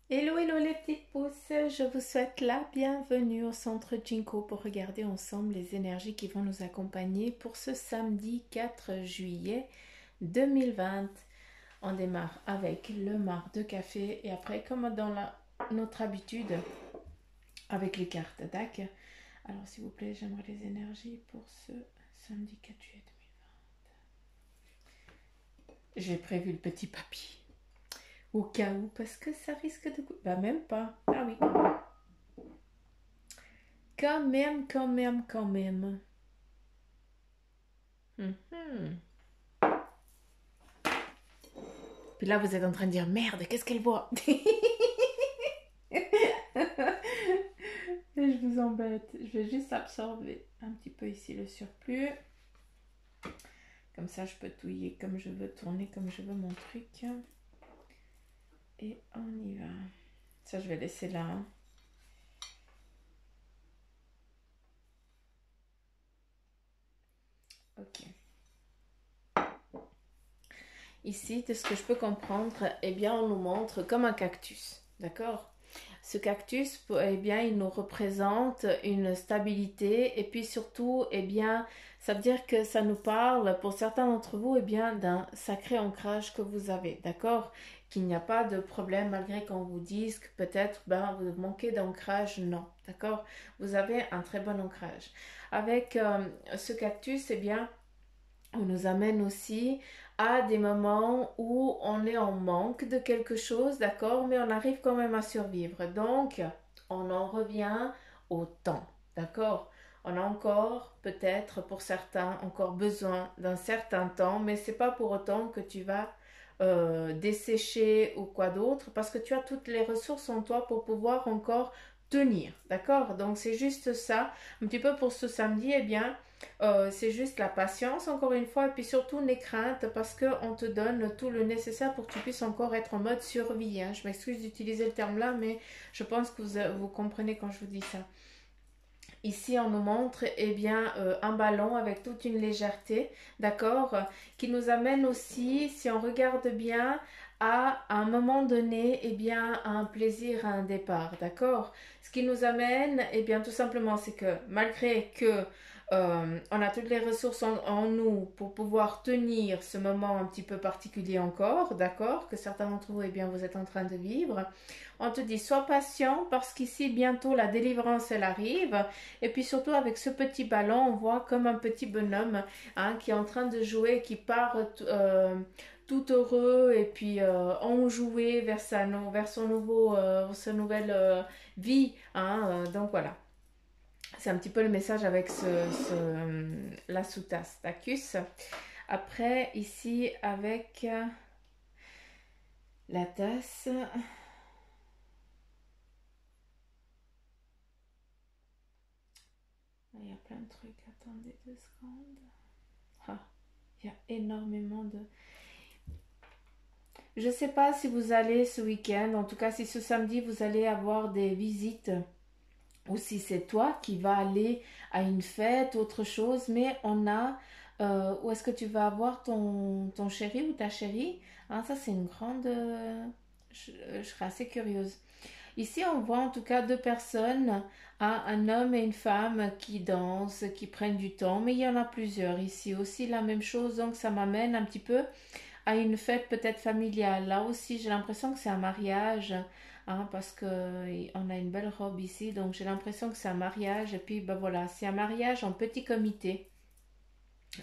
Hello, hello les petites pousses, je vous souhaite la bienvenue au centre Jinko pour regarder ensemble les énergies qui vont nous accompagner pour ce samedi 4 juillet 2020. On démarre avec le marc de café et après, comme dans notre habitude, avec les cartes d'ac. Alors s'il vous plaît, j'aimerais les énergies pour ce samedi 4 juillet 2020. J'ai prévu le petit papier. Au cas où, parce que ça risque de... Bah même pas. Ah oui. Quand même, quand même, quand même. Mhm. Puis là, vous êtes en train de dire, merde, qu'est-ce qu'elle voit? Je vous embête. Je vais juste absorber un petit peu ici le surplus. Comme ça, je peux touiller comme je veux, tourner comme je veux mon truc. Et on y va. Ça, je vais laisser là. Hein. Ok. Ici, de ce que je peux comprendre, eh bien, on nous montre comme un cactus. D'accord? Ce cactus, eh bien, il nous représente une stabilité et puis surtout, eh bien, ça veut dire que ça nous parle, pour certains d'entre vous, eh bien, d'un sacré ancrage que vous avez, d'accord? Qu'il n'y a pas de problème malgré qu'on vous dise que peut-être, ben, vous manquez d'ancrage, non, d'accord? Vous avez un très bon ancrage. Avec ce cactus, eh bien, on nous amène aussi à des moments où on est en manque de quelque chose, d'accord, mais on arrive quand même à survivre. Donc, on en revient au temps, d'accord. On a encore, peut-être pour certains, encore besoin d'un certain temps, mais c'est pas pour autant que tu vas dessécher ou quoi d'autre, parce que tu as toutes les ressources en toi pour pouvoir encore tenir, d'accord. Donc c'est juste ça, un petit peu pour ce samedi, eh bien, c'est juste la patience, encore une fois, et puis surtout les craintes, parce qu'on te donne tout le nécessaire pour que tu puisses encore être en mode survie. Hein. Je m'excuse d'utiliser le terme là, mais je pense que vous comprenez quand je vous dis ça. Ici, on nous montre eh bien, un ballon avec toute une légèreté, d'accord, qui nous amène aussi, si on regarde bien, à un moment donné, eh bien, à un plaisir, à un départ, d'accord. Ce qui nous amène, eh bien, tout simplement, c'est que malgré que on a toutes les ressources en nous pour pouvoir tenir ce moment un petit peu particulier encore, d'accord, que certains d'entre vous, eh bien, vous êtes en train de vivre. On te dit, sois patient parce qu'ici, bientôt, la délivrance, elle arrive. Et puis surtout, avec ce petit ballon, on voit comme un petit bonhomme hein, qui est en train de jouer, qui part tout heureux et puis enjoué vers, vers son sa nouvelle vie. Hein, donc voilà. C'est un petit peu le message avec la sous-tasse Tacus. Après, ici, avec la tasse. Il y a plein de trucs. Attendez 2 secondes. Ah, il y a énormément de... Je ne sais pas si vous allez ce week-end, en tout cas si ce samedi vous allez avoir des visites ou si c'est toi qui vas aller à une fête, autre chose, mais on a... où est-ce que tu vas avoir ton chéri ou ta chérie hein, ça c'est une grande... je serais assez curieuse. Ici, on voit en tout cas 2 personnes, hein, un homme et une femme qui dansent, qui prennent du temps, mais il y en a plusieurs ici aussi la même chose, donc ça m'amène un petit peu à une fête peut-être familiale. Là aussi, j'ai l'impression que c'est un mariage, hein, parce que on a une belle robe ici, donc j'ai l'impression que c'est un mariage. Et puis, ben voilà, c'est un mariage en petit comité.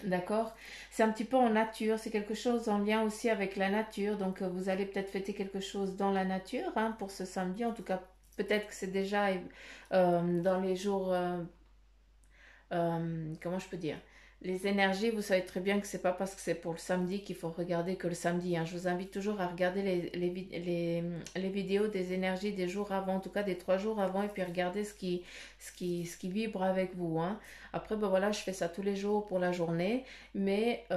D'accord. C'est un petit peu en nature, c'est quelque chose en lien aussi avec la nature. Donc vous allez peut-être fêter quelque chose dans la nature hein, pour ce samedi. En tout cas, peut-être que c'est déjà dans les jours comment je peux dire les énergies, vous savez très bien que c'est pas parce que c'est pour le samedi qu'il faut regarder que le samedi. Hein. Je vous invite toujours à regarder les vidéos des énergies des jours avant, en tout cas des 3 jours avant, et puis regarder ce qui vibre avec vous. Hein. Après, ben voilà, je fais ça tous les jours pour la journée, mais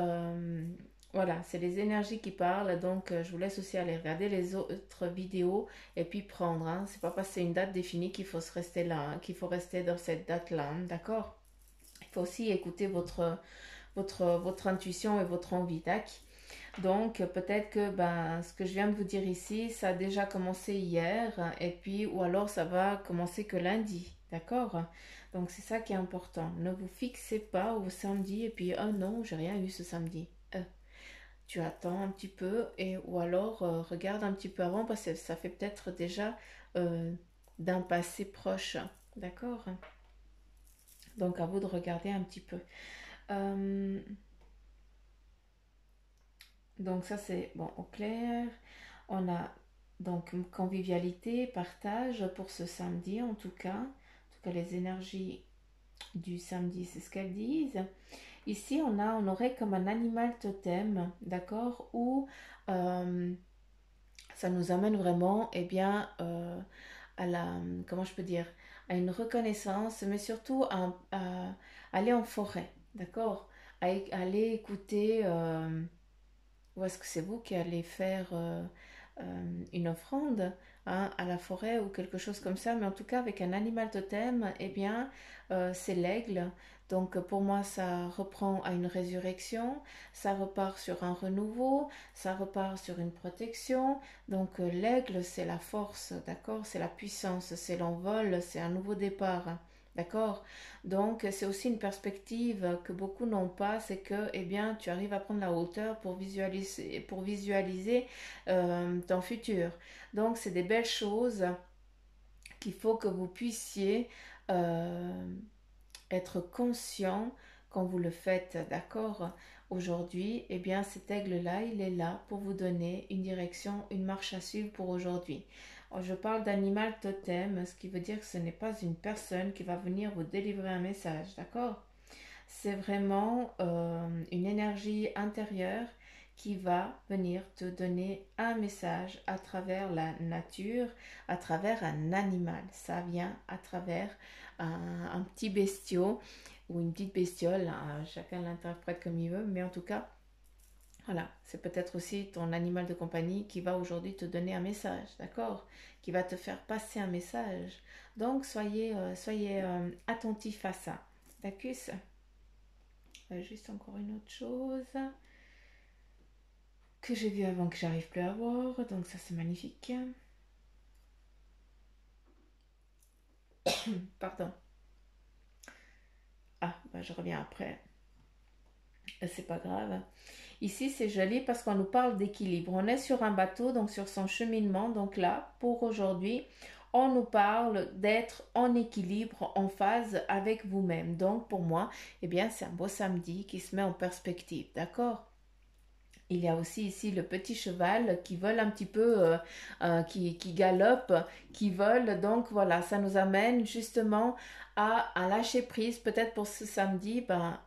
voilà, c'est les énergies qui parlent, donc je vous laisse aussi aller regarder les autres vidéos et puis prendre. Hein. C'est pas parce que c'est une date définie qu'il faut se rester là, hein, qu'il faut rester dans cette date-là, hein, d'accord? Il faut aussi écouter votre intuition et votre envie. Tac. Donc, peut-être que ben, ce que je viens de vous dire ici, ça a déjà commencé hier, et puis, ou alors ça va commencer que lundi, d'accord? Donc, c'est ça qui est important. Ne vous fixez pas au samedi, et puis, oh non, j'ai rien eu ce samedi. Tu attends un petit peu, et, ou alors regarde un petit peu avant, parce que ça fait peut-être déjà euh, d'un passé proche, d'accord? Donc, à vous de regarder un petit peu. Euh, donc, ça, c'est bon, au clair. On a donc convivialité, partage pour ce samedi en tout cas. En tout cas, les énergies du samedi, c'est ce qu'elles disent. Ici, on aurait comme un animal totem, d'accord, où ça nous amène vraiment, eh bien, à la, comment je peux dire, à une reconnaissance, mais surtout à aller en forêt, d'accord, aller écouter. Ou est-ce que c'est vous qui allez faire une offrande hein, à la forêt ou quelque chose comme ça? Mais en tout cas, avec un animal totem, eh bien, c'est l'aigle. Donc pour moi, ça reprend à une résurrection, ça repart sur un renouveau, ça repart sur une protection. Donc l'aigle, c'est la force, d'accord? C'est la puissance, c'est l'envol, c'est un nouveau départ. D'accord. Donc, c'est aussi une perspective que beaucoup n'ont pas, c'est que, eh bien, tu arrives à prendre la hauteur pour visualiser ton futur. Donc, c'est des belles choses qu'il faut que vous puissiez euh, être conscient quand vous le faites, d'accord? Aujourd'hui, eh bien, cet aigle-là, il est là pour vous donner une direction, une marche à suivre pour aujourd'hui. Je parle d'animal totem, ce qui veut dire que ce n'est pas une personne qui va venir vous délivrer un message, d'accord? C'est vraiment une énergie intérieure qui va venir te donner un message à travers la nature, à travers un animal. Ça vient à travers un petit bestiau ou une petite bestiole, hein, chacun l'interprète comme il veut, mais en tout cas, voilà, c'est peut-être aussi ton animal de compagnie qui va aujourd'hui te donner un message, d'accord? Qui va te faire passer un message. Donc, soyez attentifs à ça. D'accord? Juste encore une autre chose que j'ai vu avant que j'arrive plus à voir. Donc ça c'est magnifique. Pardon. Ah, bah, je reviens après. C'est pas grave. Ici c'est joli parce qu'on nous parle d'équilibre. On est sur un bateau, donc sur son cheminement. Donc là, pour aujourd'hui, on nous parle d'être en équilibre, en phase avec vous-même. Donc pour moi, eh bien c'est un beau samedi qui se met en perspective. D'accord? Il y a aussi ici le petit cheval qui vole un petit peu, qui galope, qui vole. Donc voilà, ça nous amène justement à lâcher prise. Peut-être pour ce samedi, ben,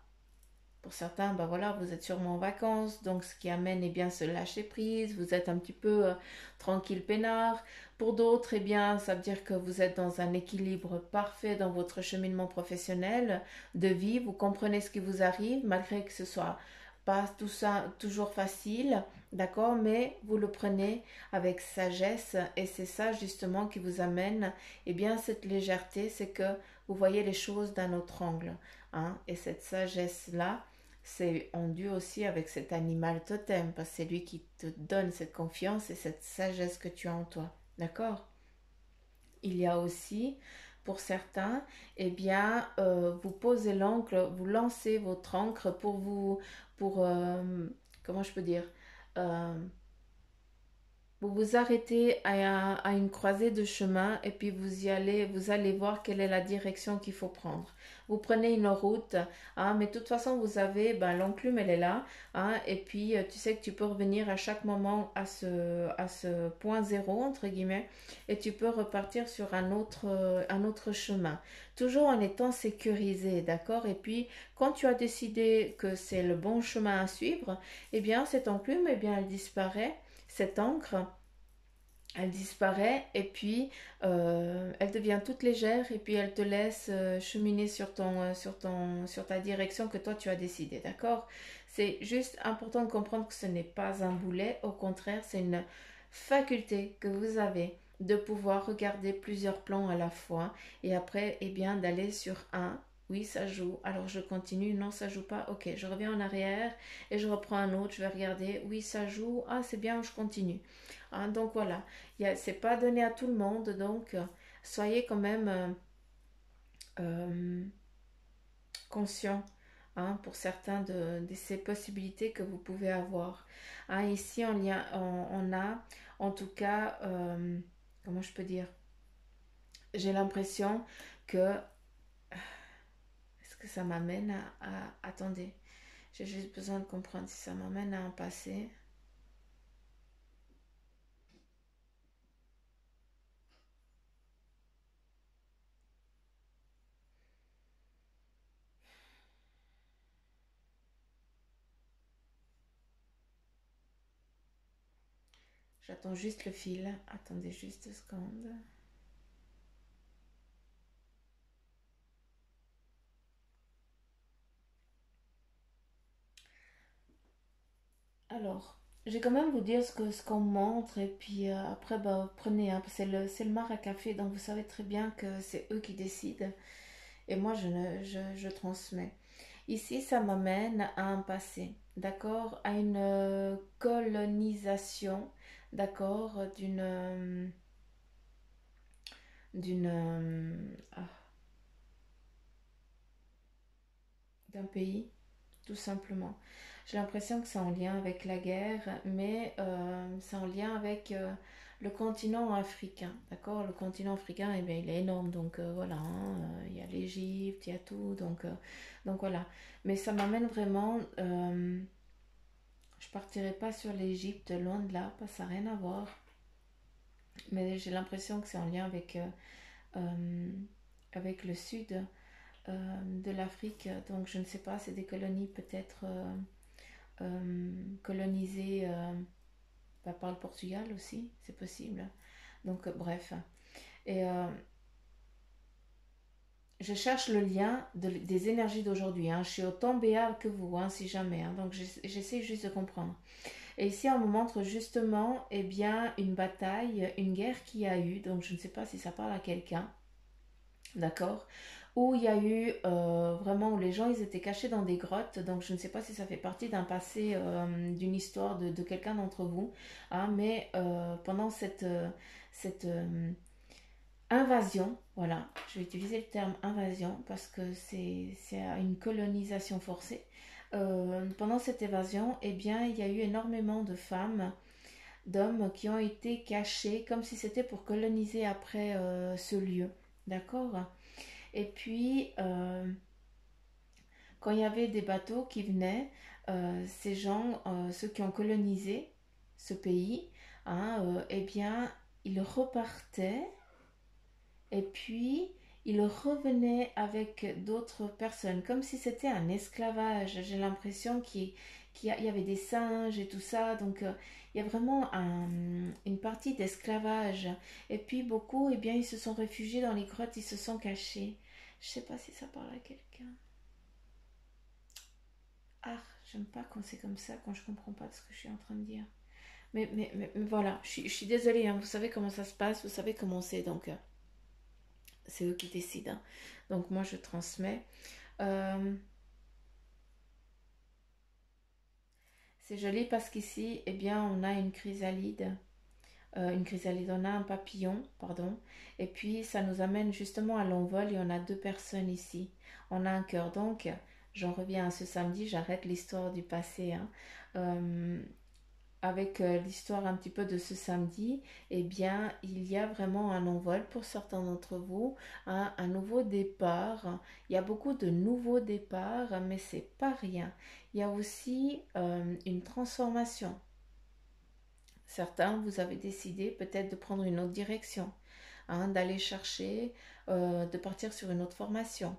pour certains, ben voilà, vous êtes sûrement en vacances. Donc ce qui amène eh bien ce lâcher prise. Vous êtes un petit peu tranquille, peinard. Pour d'autres, eh bien, ça veut dire que vous êtes dans un équilibre parfait dans votre cheminement professionnel de vie. Vous comprenez ce qui vous arrive, malgré que ce soit pas tout ça toujours facile, d'accord, mais vous le prenez avec sagesse et c'est ça justement qui vous amène eh bien cette légèreté, c'est que vous voyez les choses d'un autre angle, hein, et cette sagesse là c'est dû aussi avec cet animal totem parce que c'est lui qui te donne cette confiance et cette sagesse que tu as en toi, d'accord. Il y a aussi, pour certains, eh bien, vous posez l'encre, vous lancez votre encre pour, comment je peux dire, euh, vous vous arrêtez à une croisée de chemin et puis vous allez voir quelle est la direction qu'il faut prendre. Vous prenez une route, hein, mais de toute façon vous avez, ben, l'enclume elle est là, hein, et puis tu sais que tu peux revenir à chaque moment à ce point zéro entre guillemets, et tu peux repartir sur un autre chemin, toujours en étant sécurisé, d'accord? Et puis quand tu as décidé que c'est le bon chemin à suivre, eh bien cette enclume, eh bien elle disparaît, cette encre, elle disparaît et puis elle devient toute légère et puis elle te laisse cheminer sur ta direction que toi tu as décidé, d'accord? C'est juste important de comprendre que ce n'est pas un boulet, au contraire, c'est une faculté que vous avez de pouvoir regarder plusieurs plans à la fois et après, eh bien, d'aller sur un. oui, ça joue. Alors je continue. Non, ça joue pas. Ok, je reviens en arrière et je reprends un autre. Je vais regarder. Oui, ça joue. Ah, c'est bien, je continue. Hein, donc voilà. C'est pas donné à tout le monde. Donc soyez quand même euh, conscients, hein, pour certains de ces possibilités que vous pouvez avoir. Hein, ici, on a en tout cas, comment je peux dire, j'ai l'impression que, est-ce que ça m'amène attendez, j'ai juste besoin de comprendre si ça m'amène à un passé. J'attends juste le fil. Attendez juste 2 secondes. Alors, je vais quand même vous dire ce qu'on montre et puis après, bah, prenez, hein, c'est le mar à café, donc vous savez très bien que c'est eux qui décident et moi je transmets. Ici, ça m'amène à un passé, d'accord, à une colonisation, d'accord, d'une d'un pays, tout simplement. J'ai l'impression que c'est en lien avec la guerre, mais c'est en lien avec le continent africain, d'accord? Le continent africain, eh bien, il est énorme, donc voilà, hein, il y a l'Égypte, il y a tout, donc voilà. Mais ça m'amène vraiment, je partirai pas sur l'Égypte, loin de là, ça n'a rien à voir, mais j'ai l'impression que c'est en lien euh, avec le sud de l'Afrique, donc je ne sais pas, c'est des colonies peut-être colonisées par le Portugal aussi, c'est possible. Donc bref, et je cherche le lien des énergies d'aujourd'hui, hein. Je suis autant béat que vous, hein, si jamais, hein. Donc j'essaie juste de comprendre. Et ici, on me montre justement, eh bien, une bataille, une guerre qui a eu, donc je ne sais pas si ça parle à quelqu'un, d'accord, où il y a eu vraiment, où les gens ils étaient cachés dans des grottes, donc je ne sais pas si ça fait partie d'un passé, d'une histoire de quelqu'un d'entre vous, hein, mais pendant cette invasion, voilà, je vais utiliser le terme invasion parce que c'est une colonisation forcée. Pendant cette évasion, eh bien, il y a eu énormément de femmes, d'hommes qui ont été cachés comme si c'était pour coloniser après ce lieu, d'accord? Et puis, quand il y avait des bateaux qui venaient, ces gens, ceux qui ont colonisé ce pays, hein, eh bien, ils repartaient et puis ils revenaient avec d'autres personnes, comme si c'était un esclavage. J'ai l'impression qu'il y avait des singes et tout ça, donc il y a vraiment une partie d'esclavage. Et puis beaucoup, eh bien, ils se sont réfugiés dans les grottes, ils se sont cachés. Je sais pas si ça parle à quelqu'un. Ah, j'aime pas quand c'est comme ça, quand je comprends pas ce que je suis en train de dire. Mais voilà, je suis désolée, hein, vous savez comment ça se passe, vous savez comment c'est, donc c'est eux qui décident, hein. Donc moi je transmets. Euh, c'est joli parce qu'ici, eh bien, on a une chrysalide, on a un papillon, pardon, et puis ça nous amène justement à l'envol et on a 2 personnes ici. On a un cœur, donc j'en reviens à ce samedi, j'arrête l'histoire du passé, hein. Euh, avec l'histoire un petit peu de ce samedi, eh bien, il y a vraiment un envol pour certains d'entre vous, hein, un nouveau départ. Il y a beaucoup de nouveaux départs, mais c'est pas rien. Il y a aussi une transformation. Certains, vous avez décidé peut-être de prendre une autre direction, hein, d'aller chercher, de partir sur une autre formation,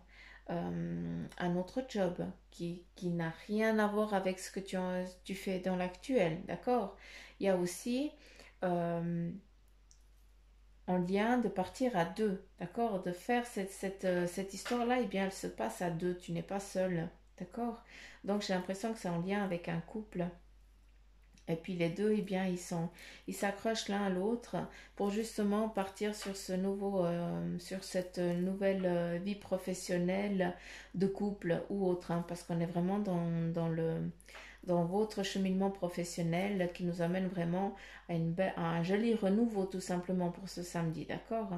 un autre job qui n'a rien à voir avec ce que tu fais dans l'actuel, d'accord? Il y a aussi euh, en lien de partir à deux, d'accord? De faire cette histoire-là, eh bien, elle se passe à deux, tu n'es pas seul, d'accord? Donc j'ai l'impression que c'est en lien avec un couple Et puis les deux, eh bien, ils s'accrochent l'un à l'autre pour justement partir sur sur cette nouvelle vie professionnelle de couple ou autre, hein, parce qu'on est vraiment dans votre cheminement professionnel qui nous amène vraiment à un joli renouveau tout simplement pour ce samedi, d'accord?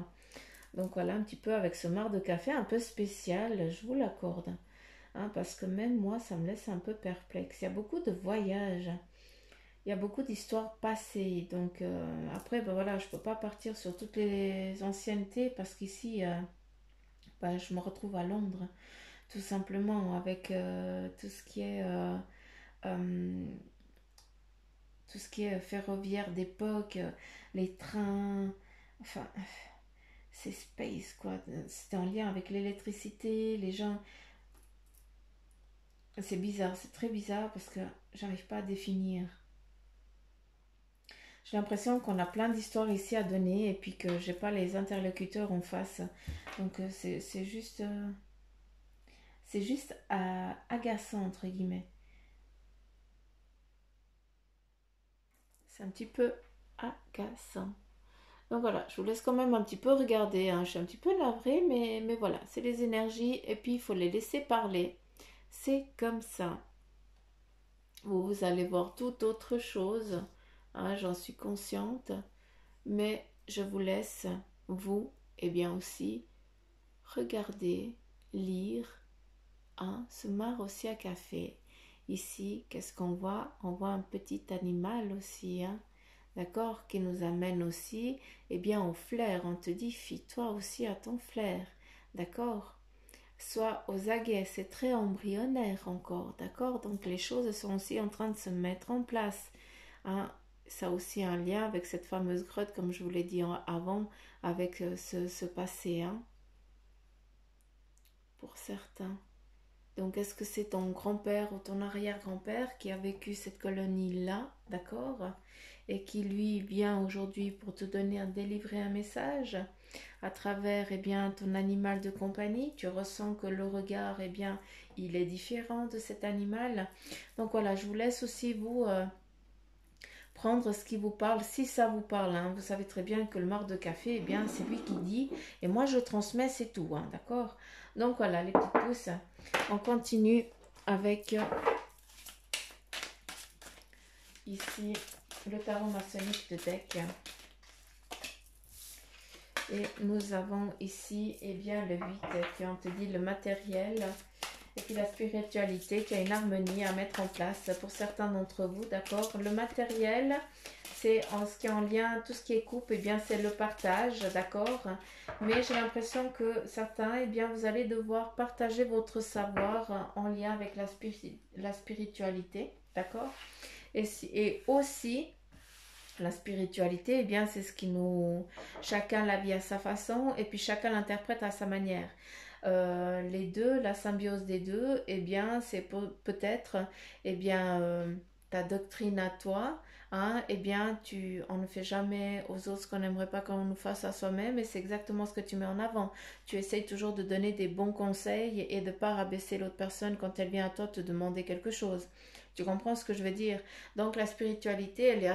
Donc voilà un petit peu avec ce marc de café un peu spécial, je vous l'accorde, hein, parce que même moi ça me laisse un peu perplexe. Il y a beaucoup de voyages, il y a beaucoup d'histoires passées, donc après ben voilà, je peux pas partir sur toutes les anciennetés parce qu'ici ben, je me retrouve à Londres tout simplement avec euh, tout ce qui est ferroviaire d'époque, les trains, enfin c'est space quoi, c'est en lien avec l'électricité, les gens, c'est bizarre, c'est très bizarre parce que j'arrive pas à définir. J'ai l'impression qu'on a plein d'histoires ici à donner et puis que j'ai pas les interlocuteurs en face. Donc c'est juste agaçant entre guillemets. C'est un petit peu agaçant. Donc voilà, je vous laisse quand même un petit peu regarder, hein. Je suis un petit peu navrée, mais voilà, c'est les énergies et puis il faut les laisser parler. C'est comme ça. Vous allez voir tout autre chose, hein, j'en suis consciente, mais je vous laisse, vous, et bien aussi, regarder, lire, hein, ce mar aussi à café. Ici, qu'est-ce qu'on voit? On voit un petit animal aussi, hein, d'accord, qui nous amène aussi, eh bien, au flair. On te dit, fie-toi aussi à ton flair, d'accord? Sois aux aguets, c'est très embryonnaire encore, d'accord? Donc les choses sont aussi en train de se mettre en place, hein. Ça a aussi un lien avec cette fameuse grotte, comme je vous l'ai dit avant, avec ce passé, hein, pour certains. Donc, est-ce que c'est ton grand-père ou ton arrière-grand-père qui a vécu cette colonie-là, d'accord? Et qui, lui, vient aujourd'hui pour te donner, délivrer un message à travers, eh bien, ton animal de compagnie. Tu ressens que le regard, eh bien, il est différent de cet animal. Donc, voilà, je vous laisse aussi, vous, prendre ce qui vous parle, si ça vous parle, hein. Vous savez très bien que le marc de café, eh bien, c'est lui qui dit, et moi, je transmets, c'est tout, hein, d'accord? Donc, voilà, les petites pousses. On continue avec ici le tarot maçonnique de deck. Et nous avons ici, eh bien, le 8 qui on te dit le matériel. Et puis la spiritualité qui a une harmonie à mettre en place pour certains d'entre vous, d'accord? Le matériel, c'est en ce qui est en lien, tout ce qui est couple, eh bien, c'est le partage, d'accord? Mais j'ai l'impression que certains, eh bien, vous allez devoir partager votre savoir en lien avec la spiritualité, d'accord? Et aussi, la spiritualité, eh bien, c'est ce qui nous... Chacun la vit à sa façon et puis chacun l'interprète à sa manière. Les deux, la symbiose des deux, eh bien, c'est peut-être, eh bien, ta doctrine à toi, hein, eh bien, on ne fait jamais aux autres ce qu'on n'aimerait pas qu'on nous fasse à soi-même, et c'est exactement ce que tu mets en avant. Tu essayes toujours de donner des bons conseils et de ne pas rabaisser l'autre personne quand elle vient à toi te demander quelque chose. Tu comprends ce que je veux dire? Donc, la spiritualité, elle est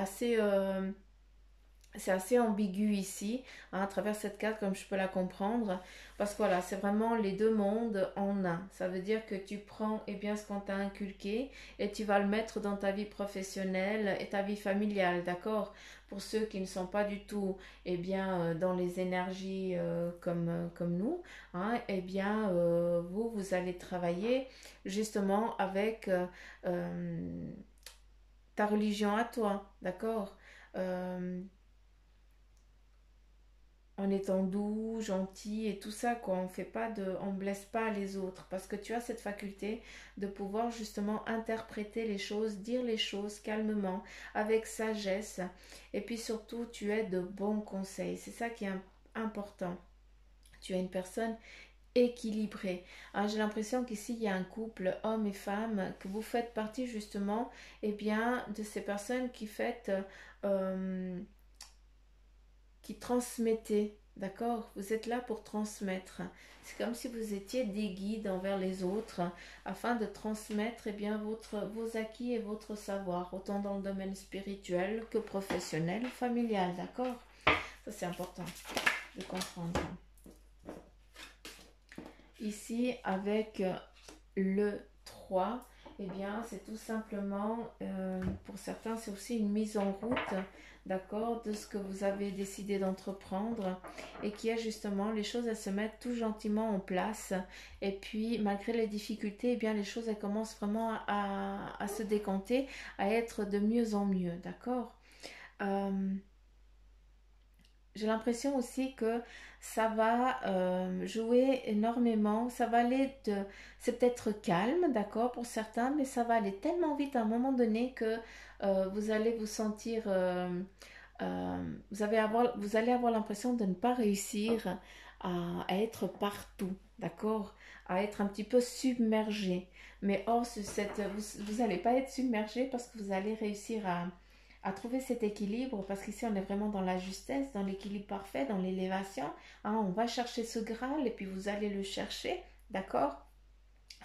c'est assez ambigu ici, hein, à travers cette carte, comme je peux la comprendre, parce que voilà, c'est vraiment les deux mondes en un. Ça veut dire que tu prends, eh bien, ce qu'on t'a inculqué et tu vas le mettre dans ta vie professionnelle et ta vie familiale, d'accord? Pour ceux qui ne sont pas du tout, eh bien, dans les énergies comme nous, hein, eh bien, vous allez travailler justement avec ta religion à toi, d'accord? Euh, en étant doux, gentil et tout ça, quoi. On blesse pas les autres parce que tu as cette faculté de pouvoir justement interpréter les choses, dire les choses calmement, avec sagesse, et puis surtout tu es de bons conseils. C'est ça qui est important. Tu es une personne équilibrée. Ah, j'ai l'impression qu'ici il y a un couple homme et femme, que vous faites partie justement, eh bien, de ces personnes qui transmettaient, D'accord? Vous êtes là pour transmettre. C'est comme si vous étiez des guides envers les autres afin de transmettre bien, vos acquis et votre savoir, autant dans le domaine spirituel que professionnel ou familial. D'accord? Ça, c'est important de comprendre. Ici, avec le 3, eh bien, c'est tout simplement, pour certains, c'est aussi une mise en route, d'accord, de ce que vous avez décidé d'entreprendre et qui est justement, les choses, elles se mettent tout gentiment en place et puis, malgré les difficultés, eh bien, les choses, elles commencent vraiment à se décanter, à être de mieux en mieux, d'accord? Euh, j'ai l'impression aussi que ça va jouer énormément, ça va aller de... C'est peut-être calme, d'accord, pour certains, mais ça va aller tellement vite à un moment donné que vous allez vous sentir... vous allez avoir l'impression de ne pas réussir à être partout, d'accord, à être un petit peu submergé. Mais or, vous n'allez pas être submergé parce que vous allez réussir à trouver cet équilibre, parce qu'ici on est vraiment dans la justesse, dans l'équilibre parfait, dans l'élévation. Hein, on va chercher ce Graal et puis vous allez le chercher, d'accord?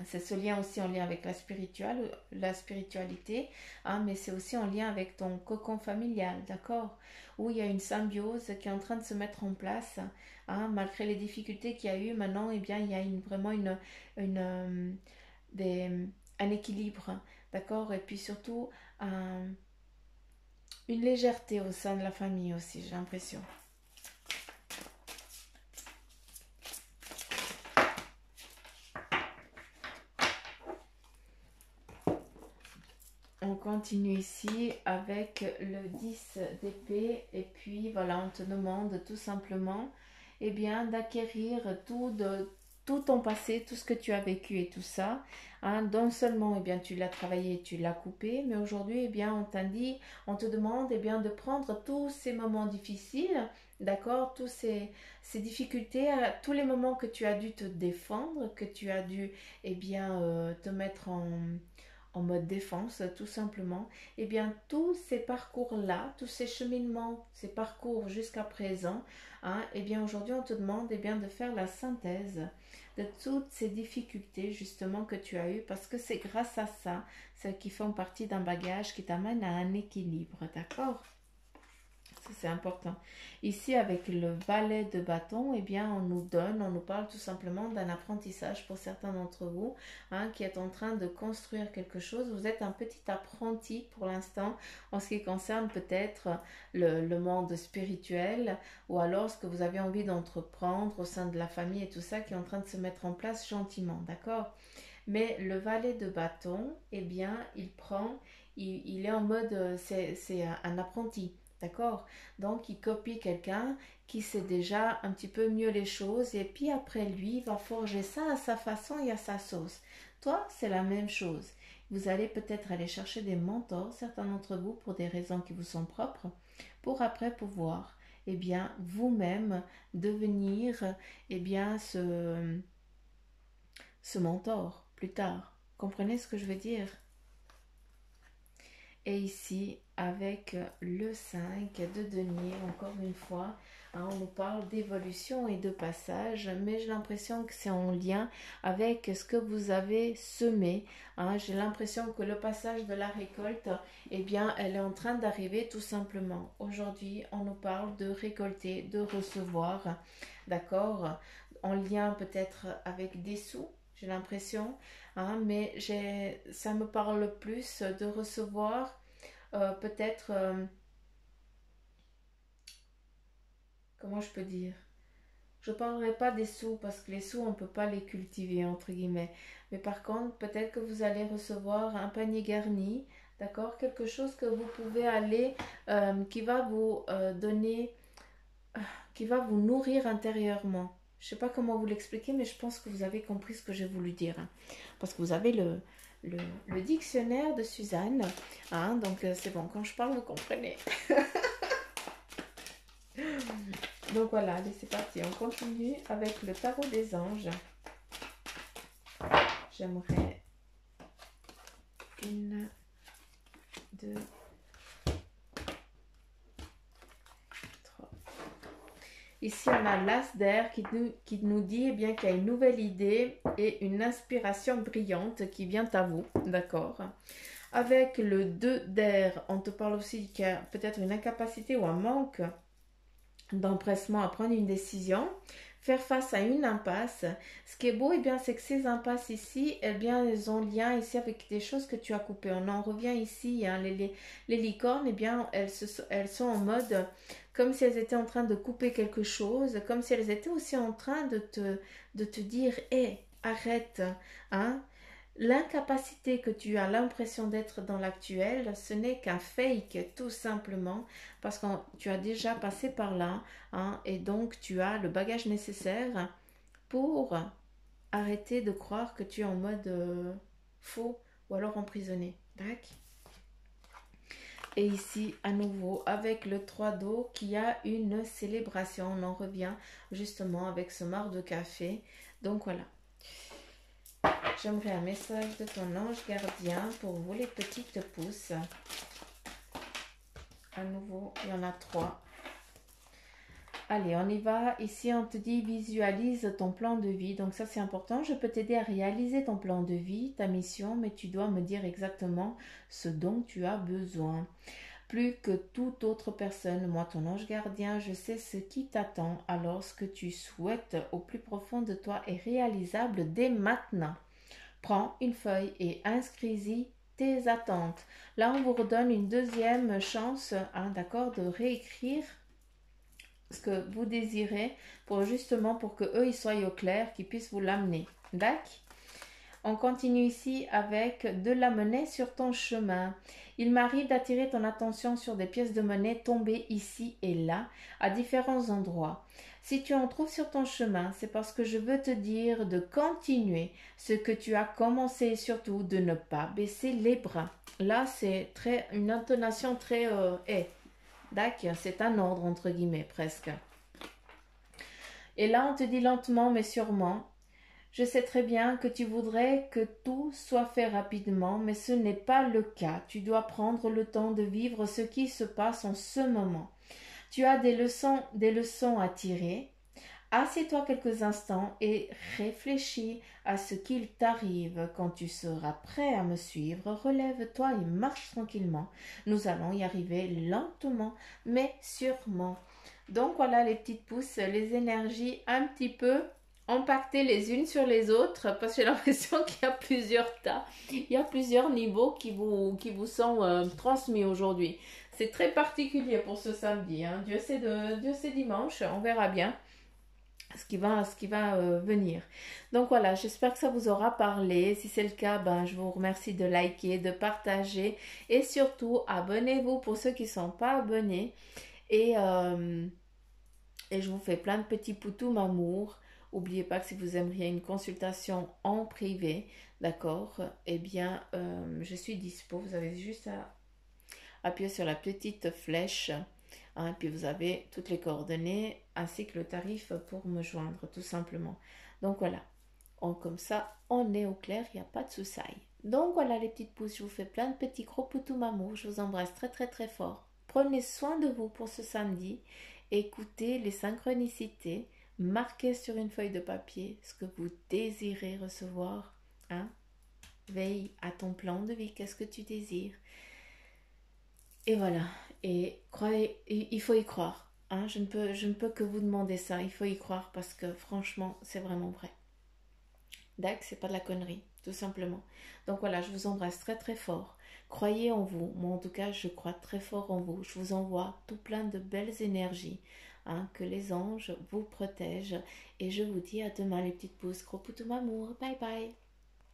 C'est ce lien aussi en lien avec la spiritualité, hein, mais c'est aussi en lien avec ton cocon familial, d'accord? Où il y a une symbiose qui est en train de se mettre en place, hein, malgré les difficultés qu'il y a eu. Maintenant, eh bien, il y a vraiment une, des, un équilibre, d'accord? Et puis surtout, une légèreté au sein de la famille aussi, j'ai l'impression. On continue ici avec le 10 d'épée et puis voilà, on te demande tout simplement eh bien d'acquérir tout ton passé, tout ce que tu as vécu et tout ça. Hein, non seulement eh bien tu l'as travaillé, tu l'as coupé, mais aujourd'hui eh bien on te demande eh bien de prendre tous ces moments difficiles, d'accord, ces difficultés, tous les moments que tu as dû te défendre, que tu as dû eh bien te mettre en mode défense, tout simplement, eh bien, tous ces parcours-là, tous ces cheminements, ces parcours jusqu'à présent, hein, eh bien, aujourd'hui, on te demande eh bien, de faire la synthèse de toutes ces difficultés, justement, que tu as eues, parce que c'est grâce à ça, celles qui font partie d'un bagage qui t'amène à un équilibre, d'accord? Ça, c'est important. Ici, avec le valet de bâton, eh bien, on nous parle tout simplement d'un apprentissage pour certains d'entre vous, hein, qui est en train de construire quelque chose. Vous êtes un petit apprenti pour l'instant en ce qui concerne peut-être le monde spirituel ou alors ce que vous avez envie d'entreprendre au sein de la famille et tout ça qui est en train de se mettre en place gentiment, d'accord? Mais le valet de bâton, eh bien, il est en mode, c'est un apprenti. D'accord? Donc, il copie quelqu'un qui sait déjà un petit peu mieux les choses et puis après lui, il va forger ça à sa façon et à sa sauce. Toi, c'est la même chose. Vous allez peut-être aller chercher des mentors, certains d'entre vous, pour des raisons qui vous sont propres, pour après pouvoir, eh bien, vous-même devenir, eh bien, ce mentor plus tard. Comprenez ce que je veux dire? Et ici, avec le 5 de denier, encore une fois, hein, on nous parle d'évolution et de passage, mais j'ai l'impression que c'est en lien avec ce que vous avez semé. Hein. J'ai l'impression que le passage de la récolte, eh bien, elle est en train d'arriver tout simplement. Aujourd'hui, on nous parle de récolter, de recevoir, d'accord, en lien peut-être avec des sous, j'ai l'impression. Hein, mais ça me parle plus de recevoir peut-être, comment je peux dire? Je ne parlerai pas des sous parce que les sous, on ne peut pas les cultiver, entre guillemets. Mais par contre, peut-être que vous allez recevoir un panier garni, d'accord? Quelque chose que vous pouvez aller, qui va vous donner, qui va vous nourrir intérieurement. Je ne sais pas comment vous l'expliquer, mais je pense que vous avez compris ce que j'ai voulu dire. Hein. Parce que vous avez le dictionnaire de Suzanne. Hein, donc c'est bon, quand je parle, vous comprenez. Donc voilà, allez, c'est parti. On continue avec le tarot des anges. J'aimerais une, deux, trois. Ici, on a l'as d'air qui nous dit eh bien qu'il y a une nouvelle idée et une inspiration brillante qui vient à vous, d'accord? Avec le 2 d'air, on te parle aussi qu'il y a peut-être une incapacité ou un manque d'empressement à prendre une décision, faire face à une impasse. Ce qui est beau, eh bien, c'est que ces impasses ici, eh bien, elles ont lien ici avec des choses que tu as coupées. On en revient ici, hein, les licornes, eh bien, elles sont en mode comme si elles étaient en train de couper quelque chose, comme si elles étaient aussi en train de te dire, hé, arrête, hein. L'incapacité que tu as l'impression d'être dans l'actuel, ce n'est qu'un fake, tout simplement, parce que tu as déjà passé par là, hein, et donc tu as le bagage nécessaire pour arrêter de croire que tu es en mode faux ou alors emprisonné. D'accord. Et ici, à nouveau, avec le 3 d'eau, qui a une célébration. On en revient justement avec ce marc de café. Donc voilà. J'aimerais un message de ton ange gardien pour vous les petites pousses. À nouveau, il y en a 3. Allez, on y va. Ici, on te dit visualise ton plan de vie. Donc ça, c'est important. Je peux t'aider à réaliser ton plan de vie, ta mission, mais tu dois me dire exactement ce dont tu as besoin. Plus que toute autre personne, moi, ton ange gardien, je sais ce qui t'attend. Alors, ce que tu souhaites au plus profond de toi est réalisable dès maintenant. Prends une feuille et inscris-y tes attentes. Là, on vous redonne une deuxième chance, hein, d'accord, de réécrire ce que vous désirez pour justement pour que eux ils soient au clair, qu'ils puissent vous l'amener. D'accord? On continue ici avec de la monnaie sur ton chemin. Il m'arrive d'attirer ton attention sur des pièces de monnaie tombées ici et là, à différents endroits. Si tu en trouves sur ton chemin, c'est parce que je veux te dire de continuer ce que tu as commencé et surtout de ne pas baisser les bras. Là, c'est une intonation très d'accord, c'est un ordre entre guillemets presque. Et là, on te dit lentement mais sûrement. Je sais très bien que tu voudrais que tout soit fait rapidement, mais ce n'est pas le cas. Tu dois prendre le temps de vivre ce qui se passe en ce moment. Tu as des leçons à tirer. Assieds-toi quelques instants et réfléchis à ce qu'il t'arrive. Quand tu seras prêt à me suivre, relève-toi et marche tranquillement. Nous allons y arriver lentement, mais sûrement. Donc voilà les petites pousses, les énergies un petit peu empaquetées les unes sur les autres, parce que j'ai l'impression qu'il y a plusieurs tas, il y a plusieurs niveaux qui vous sont transmis aujourd'hui. C'est très particulier pour ce samedi, hein. Dieu sait dimanche, on verra bien ce qui va venir. Donc voilà, j'espère que ça vous aura parlé. Si c'est le cas, ben, je vous remercie de liker, de partager et surtout abonnez-vous pour ceux qui ne sont pas abonnés. Et je vous fais plein de petits poutous m'amour. N'oubliez pas que si vous aimeriez une consultation en privé, d'accord, eh bien, je suis dispo. Vous avez juste à appuyer sur la petite flèche. Hein, puis vous avez toutes les coordonnées ainsi que le tarif pour me joindre, tout simplement. Donc voilà, comme ça, on est au clair, il n'y a pas de soucis. Donc voilà les petites pousses, je vous fais plein de petits gros poutous m'amour. Je vous embrasse très très très fort. Prenez soin de vous pour ce samedi. Écoutez les synchronicités. Marquez sur une feuille de papier ce que vous désirez recevoir. Hein? Veille à ton plan de vie, qu'est-ce que tu désires. Et voilà, et croyez, il faut y croire. Hein? Je ne peux que vous demander ça, il faut y croire parce que franchement, c'est vraiment vrai. D'accord, c'est pas de la connerie, tout simplement. Donc voilà, je vous embrasse très très fort. Croyez en vous. Moi en tout cas, je crois très fort en vous. Je vous envoie tout plein de belles énergies. Hein, que les anges vous protègent. Et je vous dis à demain les petites pousses. Gros poutou m'amour. Bye bye.